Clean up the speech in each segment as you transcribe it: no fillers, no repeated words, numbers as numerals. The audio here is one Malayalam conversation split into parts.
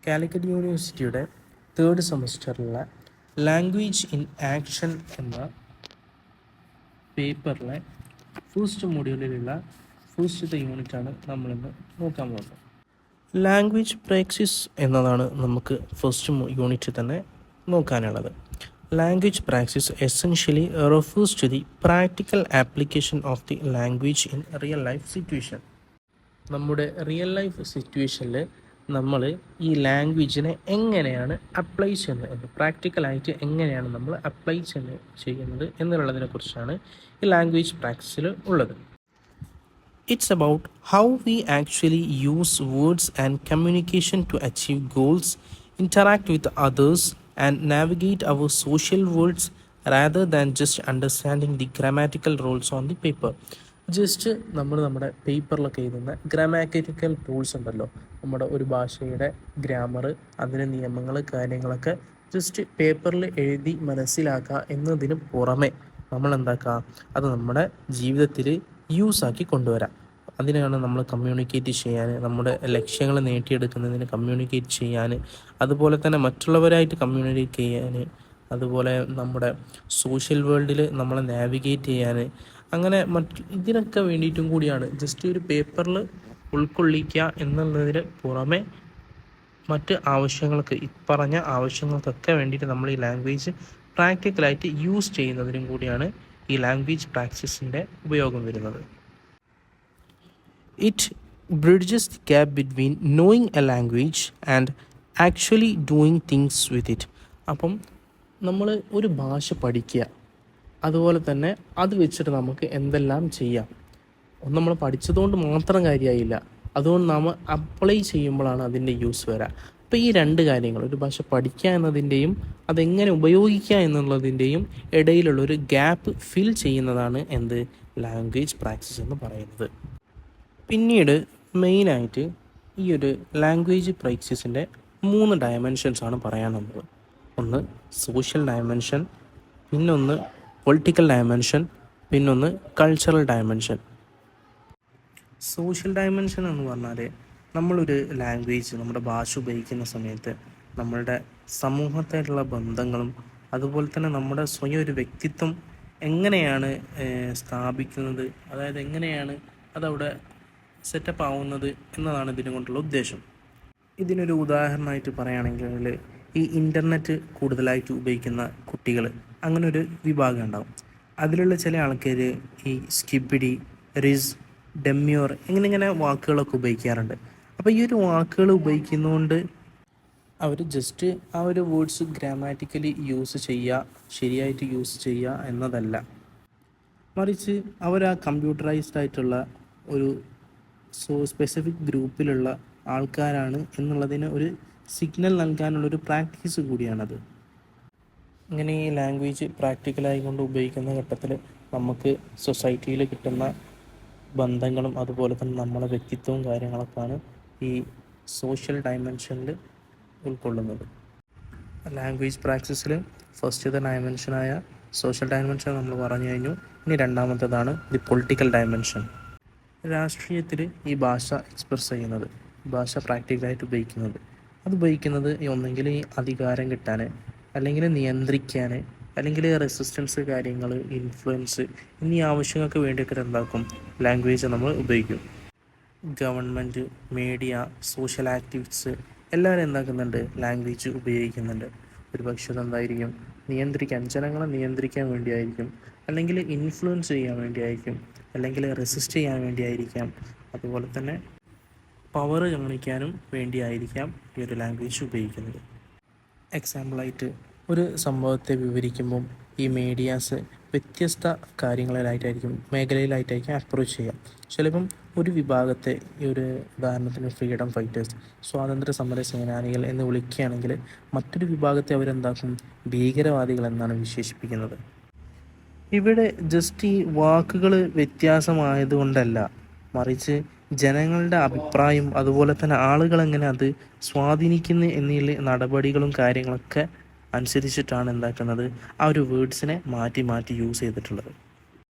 കാലിക്കറ്റ് യൂണിവേഴ്സിറ്റിയുടെ തേർഡ് സെമസ്റ്ററിലുള്ള ലാംഗ്വേജ് ഇൻ ആക്ഷൻ എന്ന പേപ്പറിലെ ഫസ്റ്റ് മൊഡ്യൂളിലുള്ള ഫസ്റ്റത്തെ യൂണിറ്റാണ് നമ്മളിന്ന് നോക്കാൻ പോകുന്നത്. ലാംഗ്വേജ് പ്രാക്ടീസ് എന്നതാണ് നമുക്ക് ഫസ്റ്റ് യൂണിറ്റ് തന്നെ നോക്കാനുള്ളത്. Language practice essentially refers to the practical application of the language in real life situation. നമ്മുടെ റിയൽ ലൈഫ് സിറ്റുവേഷനിൽ നമ്മൾ ഈ ലാംഗ്വേജിനെ എങ്ങനെയാണ് അപ്ലൈ ചെയ്യുന്നത്, പ്രാക്ടിക്കലായിട്ട് എങ്ങനെയാണ് നമ്മൾ അപ്ലൈ ചെയ്യുന്നത് എന്നുള്ളതിനെ കുറിച്ചാണ് ഈ ലാംഗ്വേജ് പ്രാക്ടീസിൽ ഉള്ളത്. It's about how we actually use words and communication to achieve goals, interact with others and navigate our social worlds rather than just understanding the grammatical rules on the paper. Just നമ്മുടെ പേപ്പറിലൊക്കെ എഴുതുന്ന ഗ്രാമാറ്റിക്കൽ റൂൾസ് ഉണ്ടല്ലോ, നമ്മുടെ ഒരു ഭാഷയുടെ ഗ്രാമർ, അതിൻ്റെ നിയമങ്ങൾ, കാര്യങ്ങളൊക്കെ ജസ്റ്റ് പേപ്പറിൽ എഴുതി മനസ്സിലാക്കുക എന്നതിന് പുറമെ നമ്മൾ എന്താക്കുക, അത് നമ്മുടെ ജീവിതത്തിൽ യൂസാക്കി കൊണ്ടുവരാം. അതിനാണ് നമ്മൾ കമ്മ്യൂണിക്കേറ്റ് ചെയ്യാൻ, നമ്മുടെ ലക്ഷ്യങ്ങൾ നേടിയെടുക്കുന്നതിന് കമ്മ്യൂണിക്കേറ്റ് ചെയ്യാൻ, അതുപോലെ തന്നെ മറ്റുള്ളവരായിട്ട് കമ്മ്യൂണിക്കേറ്റ് ചെയ്യാൻ, അതുപോലെ നമ്മുടെ സോഷ്യൽ വേൾഡിൽ നമ്മളെ നാവിഗേറ്റ് ചെയ്യാൻ, അങ്ങനെ ഇതിനൊക്കെ വേണ്ടിയിട്ടും കൂടിയാണ് ജസ്റ്റ് ഒരു പേപ്പറിൽ ഉൾക്കൊള്ളിക്കുക എന്നുള്ളതിന് പുറമെ മറ്റ് ആവശ്യങ്ങൾക്ക്, പറഞ്ഞ ആവശ്യങ്ങൾക്കൊക്കെ വേണ്ടിയിട്ട് നമ്മൾ ഈ ലാംഗ്വേജ് പ്രാക്ടിക്കലായിട്ട് യൂസ് ചെയ്യുന്നതിനും കൂടിയാണ് ഈ ലാംഗ്വേജ് പ്രാക്ടീസിൻ്റെ ഉപയോഗം വരുന്നത്. It bridges the gap between knowing A language and actually doing things with it. അപ്പം നമ്മൾ ഒരു ഭാഷ പഠിക്കുക, അതുപോലെ തന്നെ അത് വെച്ചിട്ട് നമുക്ക് എന്തെല്ലാം ചെയ്യാം. നമ്മൾ പഠിച്ചതുകൊണ്ട് മാത്രം കാര്യമായില്ല, അതുകൊണ്ട് നമ്മൾ അപ്ലൈ ചെയ്യുമ്പോഴാണ് അതിൻ്റെ യൂസ് വരിക. അപ്പോൾ ഈ രണ്ട് കാര്യങ്ങൾ, ഒരു ഭാഷ പഠിക്കുക എന്നതിൻ്റെയും അതെങ്ങനെ ഉപയോഗിക്കുക എന്നുള്ളതിൻ്റെയും ഇടയിലുള്ളൊരു ഗ്യാപ്പ് ഫിൽ ചെയ്യുന്നതാണ് ലാംഗ്വേജ് പ്രാക്ടീസ് എന്ന് പറയുന്നത്. പിന്നീട് മെയിനായിട്ട് ഈ ഒരു ലാംഗ്വേജ് പ്രാക്ടീസിൻ്റെ 3 ഡയമെൻഷൻസാണ് പറയാനുള്ളത്. ഒന്ന് സോഷ്യൽ ഡയമെൻഷൻ, പിന്നൊന്ന് പൊളിറ്റിക്കൽ ഡയമെൻഷൻ, പിന്നൊന്ന് കൾച്ചറൽ ഡയമെൻഷൻ. സോഷ്യൽ ഡയമെൻഷൻ എന്ന് പറഞ്ഞാൽ നമ്മളൊരു ലാംഗ്വേജ്, നമ്മുടെ ഭാഷ ഉപയോഗിക്കുന്ന സമയത്ത് നമ്മളുടെ സമൂഹത്തായിട്ടുള്ള ബന്ധങ്ങളും അതുപോലെ തന്നെ നമ്മുടെ സ്വയം ഒരു വ്യക്തിത്വം എങ്ങനെയാണ് സ്ഥാപിക്കുന്നത്, അതായത് എങ്ങനെയാണ് അതവിടെ സെറ്റപ്പ് ആവുന്നത് എന്നതാണ് ഇതിനെ കൊണ്ടുള്ള ഉദ്ദേശം. ഇതിനൊരു ഉദാഹരണമായിട്ട് പറയുകയാണെങ്കിൽ ഈ ഇൻ്റർനെറ്റ് കൂടുതലായിട്ട് ഉപയോഗിക്കുന്ന കുട്ടികൾ, അങ്ങനെ ഒരു വിഭാഗം ഉണ്ടാവും. അതിലുള്ള ചില ആൾക്കാർ ഈ സ്കിബിഡി, റിസ്, ഡെമ്യൂർ ഇങ്ങനെ വാക്കുകളൊക്കെ ഉപയോഗിക്കാറുണ്ട്. അപ്പോൾ ഈ ഒരു വാക്കുകൾ ഉപയോഗിക്കുന്നതുകൊണ്ട് അവർ ജസ്റ്റ് ആ ഒരു വേർഡ്സ് ഗ്രാമാറ്റിക്കലി യൂസ് ചെയ്യുക, ശരിയായിട്ട് യൂസ് ചെയ്യുക എന്നതല്ല, മറിച്ച് അവർ ആ കമ്പ്യൂട്ടറൈസ്ഡ് ആയിട്ടുള്ള ഒരു സ്പെസിഫിക് ഗ്രൂപ്പിലുള്ള ആൾക്കാരാണ് എന്നുള്ളതിന് ഒരു സിഗ്നൽ നൽകാനുള്ളൊരു പ്രാക്ടീസ് കൂടിയാണത്. ഇങ്ങനെ ഈ ലാംഗ്വേജ് പ്രാക്ടിക്കലായി കൊണ്ട് ഉപയോഗിക്കുന്ന ഘട്ടത്തിൽ നമുക്ക് സൊസൈറ്റിയിൽ കിട്ടുന്ന ബന്ധങ്ങളും അതുപോലെ തന്നെ നമ്മുടെ വ്യക്തിത്വവും കാര്യങ്ങളൊക്കെയാണ് ഈ സോഷ്യൽ ഡയമെൻഷനിൽ ഉൾക്കൊള്ളുന്നത്. ലാംഗ്വേജ് പ്രാക്ടീസിൽ ഫസ്റ്റത്തെ ഡയമെൻഷനായ സോഷ്യൽ ഡയമെൻഷൻ നമ്മൾ പറഞ്ഞു കഴിഞ്ഞു. ഇനി രണ്ടാമത്തേതാണ് ദി പൊളിറ്റിക്കൽ ഡയമെൻഷൻ. രാഷ്ട്രീയത്തിൽ ഈ ഭാഷ എക്സ്പ്രസ് ചെയ്യുന്നത്, ഭാഷ പ്രാക്ടിക്കലായിട്ട് ഉപയോഗിക്കുന്നത്, അത് ഉപയോഗിക്കുന്നത് ഒന്നെങ്കിൽ ഈ അധികാരം കിട്ടാൻ, അല്ലെങ്കിൽ നിയന്ത്രിക്കാൻ, അല്ലെങ്കിൽ റെസിസ്റ്റൻസ് കാര്യങ്ങൾ, ഇൻഫ്ലുവൻസ് എന്നീ ആവശ്യങ്ങൾക്ക് വേണ്ടിയിട്ട് എന്താക്കും, ലാംഗ്വേജ് നമ്മൾ ഉപയോഗിക്കും. ഗവൺമെൻറ്, മീഡിയ, സോഷ്യൽ ആക്ടിവിസ്റ്റ് എല്ലാവരും എന്താക്കുന്നുണ്ട്, ലാംഗ്വേജ് ഉപയോഗിക്കുന്നുണ്ട്. ഒരു പക്ഷേ അതെന്തായിരിക്കും, ജനങ്ങളെ നിയന്ത്രിക്കാൻ വേണ്ടിയായിരിക്കും, അല്ലെങ്കിൽ ഇൻഫ്ലുവൻസ് ചെയ്യാൻ വേണ്ടിയായിരിക്കും, അല്ലെങ്കിൽ റെസിസ്റ്റ് ചെയ്യാൻ വേണ്ടിയായിരിക്കാം, അതുപോലെ തന്നെ പവർ കാണിക്കാനും വേണ്ടിയായിരിക്കാം ഈ ഒരു ലാംഗ്വേജ് ഉപയോഗിക്കുന്നത്. എക്സാമ്പിളായിട്ട് ഒരു സംഭവത്തെ വിവരിക്കുമ്പം ഈ മീഡിയാസ് വ്യത്യസ്ത മേഖലയിലായിട്ടായിരിക്കും അപ്രോച്ച് ചെയ്യുക. ചിലപ്പം ഒരു വിഭാഗത്തെ, ഈ ഒരു ഉദാഹരണത്തിന് ഫ്രീഡം ഫൈറ്റേഴ്സ്, സ്വാതന്ത്ര്യ സമര സേനാനികൾ എന്ന് വിളിക്കുകയാണെങ്കിൽ മറ്റൊരു വിഭാഗത്തെ അവരെന്താക്കും, ഭീകരവാദികൾ എന്നാണ് വിശേഷിപ്പിക്കുന്നത്. ഇവിടെ ജസ്റ്റ് ഈ വാക്കുകൾ വ്യത്യാസമായതുകൊണ്ടല്ല, മറിച്ച് ജനങ്ങളുടെ അഭിപ്രായം, അതുപോലെ തന്നെ ആളുകൾ എങ്ങനെ അത് സ്വാധീനിക്കുന്നു എന്നീ നടപടികളും കാര്യങ്ങളൊക്കെ അനുസരിച്ചിട്ടാണ് എന്താക്കുന്നത്, ആ ഒരു വേർഡ്സിനെ മാറ്റി യൂസ് ചെയ്തിട്ടുള്ളത്.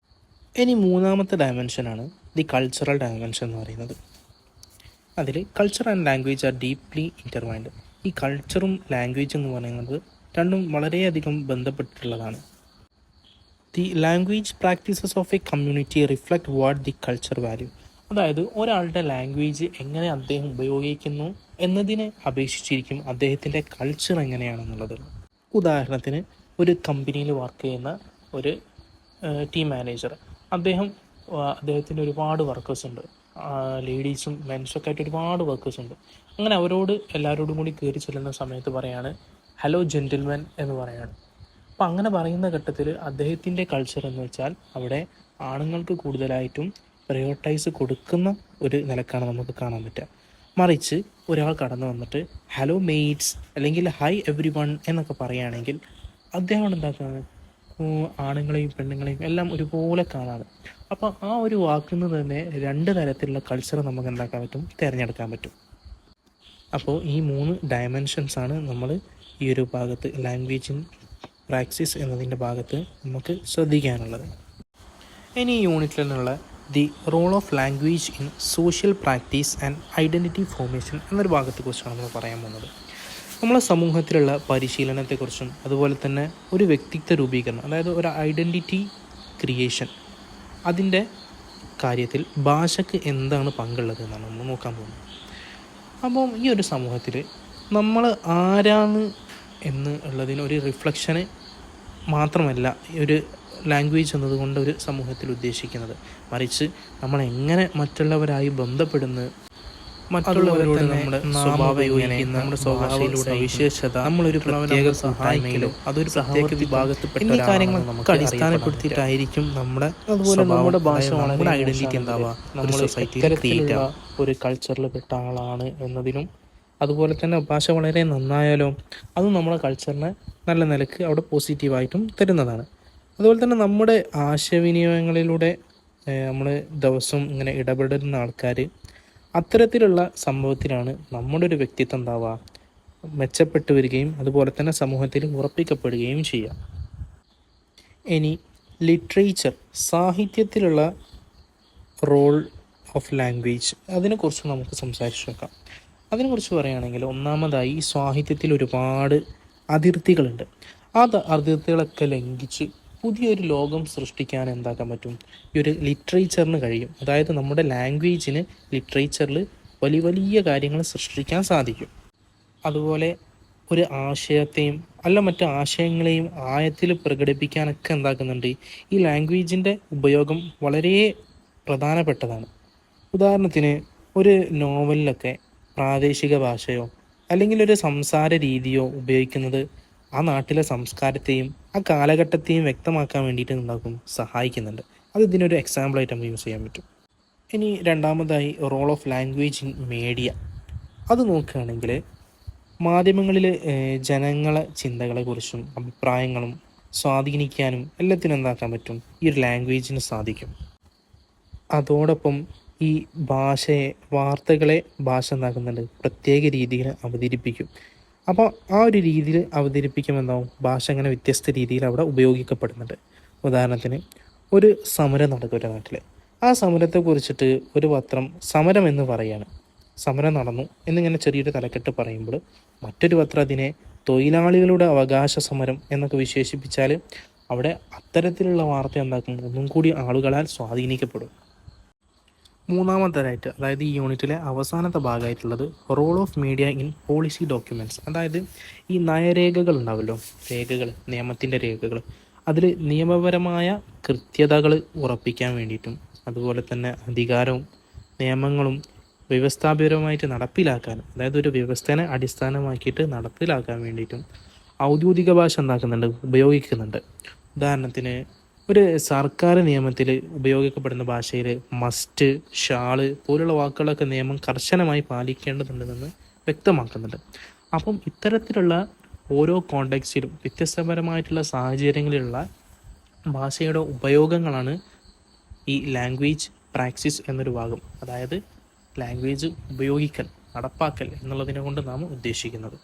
ഇനി മൂന്നാമത്തെ ഡയമെൻഷനാണ് ദി കൾച്ചറൽ ഡയമെൻഷൻ എന്ന് പറയുന്നത്. അതിൽ culture and language are deeply intertwined. ഈ കൾച്ചറും ലാംഗ്വേജ് എന്ന് പറയുന്നത് രണ്ടും വളരെയധികം ബന്ധപ്പെട്ടിട്ടുള്ളതാണ്. The language practices of a community reflect what the culture value. അതായത് ഒരാളുടെ ലാംഗ്വേജ് എങ്ങനെ അദ്ദേഹം ഉപയോഗിക്കുന്നു എന്നതിനെ അപേക്ഷിച്ചിരിക്കും അദ്ദേഹത്തിൻ്റെ കൾച്ചർ എങ്ങനെയാണെന്നുള്ളത്. ഉദാഹരണത്തിന് ഒരു കമ്പനിയിൽ വർക്ക് ചെയ്യുന്ന ഒരു ടീം മാനേജർ, അദ്ദേഹത്തിൻ്റെ ഒരുപാട് വർക്കേഴ്സ് ഉണ്ട്, ലേഡീസും മെൻസൊക്കെ ആയിട്ട് ഒരുപാട് വർക്കേഴ്സ് ഉണ്ട്. അങ്ങനെ എല്ലാവരോടും കൂടി കയറി ചെല്ലുന്ന സമയത്ത് പറയാണ് ഹലോ ജെൻറ്റിൽമാൻ എന്ന് പറയാണ്. അപ്പോൾ അങ്ങനെ പറയുന്ന ഘട്ടത്തിൽ അദ്ദേഹത്തിൻ്റെ കൾച്ചർ എന്ന് വെച്ചാൽ അവിടെ ആണുങ്ങൾക്ക് കൂടുതലായിട്ടും പ്രയോറിറ്റൈസ് കൊടുക്കുന്ന ഒരു നിലക്കാണ് നമുക്ക് കാണാൻ പറ്റുക. മറിച്ച് ഒരാൾ കടന്നു വന്നിട്ട് ഹലോ മെയ്റ്റ്സ് അല്ലെങ്കിൽ ഹൈ എവ്രി വൺ എന്നൊക്കെ പറയുകയാണെങ്കിൽ അദ്ദേഹം എന്താക്കുകയാണ്, ആണുങ്ങളെയും പെണ്ണുങ്ങളെയും എല്ലാം ഒരുപോലെ കാണാറ്. അപ്പോൾ ആ ഒരു വാക്കിൽ നിന്ന് തന്നെ 2 തരത്തിലുള്ള കൾച്ചർ നമുക്ക് എന്താക്കാൻ പറ്റും, തിരഞ്ഞെടുക്കാൻ പറ്റും. അപ്പോൾ ഈ 3 ഡയമെൻഷൻസാണ് നമ്മൾ ഈ ഒരു ഭാഗത്ത് ലാംഗ്വേജ് ഇൻ പ്രാക്ടീസ് എന്നതിൻ്റെ ഭാഗത്ത് നമുക്ക് ശ്രദ്ധിക്കാനുള്ളത്. ഇനി ഈ യൂണിറ്റിൽ നിന്നുള്ള the role of language in social practice and identity formation എന്നൊരു ഭാഗത്തെക്കുറിച്ചാണ് നമ്മൾ പറയാൻ പോകുന്നത്. നമ്മളെ സമൂഹത്തിലുള്ള പരിശീലനത്തെക്കുറിച്ചും അതുപോലെ തന്നെ ഒരു വ്യക്തിത്വ രൂപീകരണം, അതായത് ഒരു ഐഡൻറ്റിറ്റി ക്രിയേഷൻ, അതിൻ്റെ കാര്യത്തിൽ ഭാഷയ്ക്ക് എന്താണ് പങ്കുള്ളത് എന്നാണ് നമ്മൾ നോക്കാൻ പോകുന്നത്. അപ്പം ഈ ഒരു സമൂഹത്തിൽ നമ്മൾ ആരാണ് എന്ന് ഉള്ളതിന് ഒരു റിഫ്ലക്ഷന് മാത്രമല്ല ഈ ഒരു ലാംഗ്വേജ് എന്നതുകൊണ്ട് ഒരു സമൂഹത്തിൽ ഉദ്ദേശിക്കുന്നത്, മറിച്ച് നമ്മൾ എങ്ങനെ മറ്റുള്ളവരായി ബന്ധപ്പെടുന്നു, മറ്റുള്ളവരോട് നമ്മുടെ നമ്മുടെ സ്വഭാവത്തിലൂടെ വിശേഷത, നമ്മളൊരു പ്രത്യേക സഹായിക്കലോ അതൊരു പ്രത്യേക വിഭാഗത്തിൽപ്പെട്ട എന്നീ കാര്യങ്ങൾ നമുക്ക് അടിസ്ഥാനപ്പെടുത്തിയിട്ടായിരിക്കും അതുപോലെ നമ്മുടെ ഭാഷ, നമ്മുടെ ഐഡന്റിറ്റി എന്താവുക, നമ്മൾ സൊസൈറ്റിയിൽ ക്രിയേറ്റ് ഒരു കൾച്ചറിൽ പെട്ട ആളാണ് എന്നതിനും, അതുപോലെ തന്നെ ഭാഷ വളരെ നന്നായാലോ അതും നമ്മുടെ കൾച്ചറിനെ നല്ല നിലക്ക് അവിടെ പോസിറ്റീവായിട്ടും തരുന്നതാണ്. അതുപോലെ തന്നെ നമ്മുടെ ആശയവിനിമയങ്ങളിലൂടെ നമ്മൾ ദിവസം ഇങ്ങനെ ഇടപെടുന്ന ആൾക്കാർ അത്തരത്തിലുള്ള സംഭവത്തിലാണ് നമ്മുടെ ഒരു വ്യക്തിത്വം എന്താവുക, മെച്ചപ്പെട്ടു വരികയും അതുപോലെ തന്നെ സമൂഹത്തിൽ ഉറപ്പിക്കപ്പെടുകയും ചെയ്യുക. ഇനി ലിറ്ററേച്ചർ, സാഹിത്യത്തിലുള്ള റോൾ ഓഫ് ലാംഗ്വേജ്, അതിനെക്കുറിച്ച് നമുക്ക് സംസാരിച്ചു നോക്കാം. അതിനെക്കുറിച്ച് പറയുകയാണെങ്കിൽ ഒന്നാമതായി ഈ സാഹിത്യത്തിൽ ഒരുപാട് അതിർത്തികളുണ്ട്. ആ അതിർത്തികളൊക്കെ ലംഘിച്ച് പുതിയൊരു ലോകം സൃഷ്ടിക്കാൻ എന്താക്കാൻ പറ്റും, ഈ ഒരു ലിറ്ററേച്ചറിന് കഴിയും. അതായത് നമ്മുടെ ലാംഗ്വേജിന് ലിറ്ററേച്ചറിൽ വലിയ വലിയ കാര്യങ്ങൾ സൃഷ്ടിക്കാൻ സാധിക്കും. അതുപോലെ ഒരു ആശയത്തെയും മറ്റു ആശയങ്ങളെയും ആഴത്തിൽ പ്രകടിപ്പിക്കാനൊക്കെ എന്താക്കുന്നുണ്ട്, ഈ ലാംഗ്വേജിൻ്റെ ഉപയോഗം വളരെ പ്രധാനപ്പെട്ടതാണ്. ഉദാഹരണത്തിന് ഒരു നോവലിലൊക്കെ പ്രാദേശിക ഭാഷയോ അല്ലെങ്കിൽ ഒരു സംസാര രീതിയോ ഉപയോഗിക്കുന്നത് ആ നാട്ടിലെ സംസ്കാരത്തെയും ആ കാലഘട്ടത്തെയും വ്യക്തമാക്കാൻ വേണ്ടിയിട്ട് സഹായിക്കുന്നുണ്ട്. അത് ഇതിനൊരു എക്സാമ്പിളായിട്ട് നമുക്ക് യൂസ് ചെയ്യാൻ പറ്റും. ഇനി രണ്ടാമതായി role of language in media, അത് നോക്കുകയാണെങ്കിൽ മാധ്യമങ്ങളിൽ ജനങ്ങളെ ചിന്തകളെക്കുറിച്ചും അഭിപ്രായങ്ങളും സ്വാധീനിക്കാനും എല്ലാത്തിനും എന്താക്കാൻ പറ്റും, ഈ ഒരു ലാംഗ്വേജിന് സാധിക്കും. അതോടൊപ്പം ഈ വാർത്തകളെ ഭാഷ എന്താക്കുന്നുണ്ട്, പ്രത്യേക രീതിയിൽ അവതരിപ്പിക്കും. അപ്പോൾ ആ ഒരു രീതിയിൽ അവതരിപ്പിക്കുമ്പോൾ എന്താവും, ഭാഷ അങ്ങനെ വ്യത്യസ്ത രീതിയിൽ അവിടെ ഉപയോഗിക്കപ്പെടുന്നുണ്ട്. ഉദാഹരണത്തിന് ഒരു സമരം നടക്കും ഒരു നാട്ടിൽ. ആ സമരത്തെക്കുറിച്ചിട്ട് ഒരു പത്രം സമരം എന്ന് പറയുകയാണ്, സമരം നടന്നു എന്നിങ്ങനെ ചെറിയൊരു തലക്കെട്ട് പറയുമ്പോൾ മറ്റൊരു പത്രം അതിനെ തൊഴിലാളികളുടെ അവകാശ സമരം എന്നൊക്കെ വിശേഷിപ്പിച്ചാൽ അവിടെ അത്തരത്തിലുള്ള വാർത്ത എന്താക്കും, ഒന്നും കൂടി ആളുകളാൽ സ്വാധീനിക്കപ്പെടും. മൂന്നാമത്തേതായിട്ട്, അതായത് ഈ യൂണിറ്റിലെ അവസാനത്തെ ഭാഗമായിട്ടുള്ളത് role of media in policy documents. അതായത് ഈ നയരേഖകൾ ഉണ്ടാവുമല്ലോ, നിയമത്തിൻ്റെ രേഖകൾ, അതിൽ നിയമപരമായ കൃത്യതകൾ ഉറപ്പിക്കാൻ വേണ്ടിയിട്ടും അതുപോലെ തന്നെ അധികാരവും നിയമങ്ങളും വ്യവസ്ഥാപിതമായിട്ട് നടപ്പിലാക്കാനും, അതായത് ഒരു വ്യവസ്ഥനെ അടിസ്ഥാനമാക്കിയിട്ട് നടപ്പിലാക്കാൻ വേണ്ടിയിട്ടും ഔദ്യോഗിക ഭാഷ ഉപയോഗിക്കുന്നുണ്ട്. ഉദാഹരണത്തിന് ഒരു സർക്കാർ നിയമത്തിൽ ഉപയോഗിക്കപ്പെടുന്ന ഭാഷയിൽ മസ്റ്റ്, ഷാള് പോലുള്ള വാക്കുകളൊക്കെ നിയമം കർശനമായി പാലിക്കേണ്ടതുണ്ടെന്ന് വ്യക്തമാക്കുന്നുണ്ട്. അപ്പം ഇത്തരത്തിലുള്ള ഓരോ കോണ്ടെക്സ്റ്റിലും വ്യത്യസ്തപരമായിട്ടുള്ള സാഹചര്യങ്ങളിലുള്ള ഭാഷയുടെ ഉപയോഗങ്ങളാണ് ഈ ലാംഗ്വേജ് പ്രാക്ടീസ് എന്നൊരു ഭാഗം, അതായത് ലാംഗ്വേജ് ഉപയോഗിക്കൽ, നടപ്പാക്കൽ എന്നുള്ളതിനെ കൊണ്ട് നാം ഉദ്ദേശിക്കുന്നത്.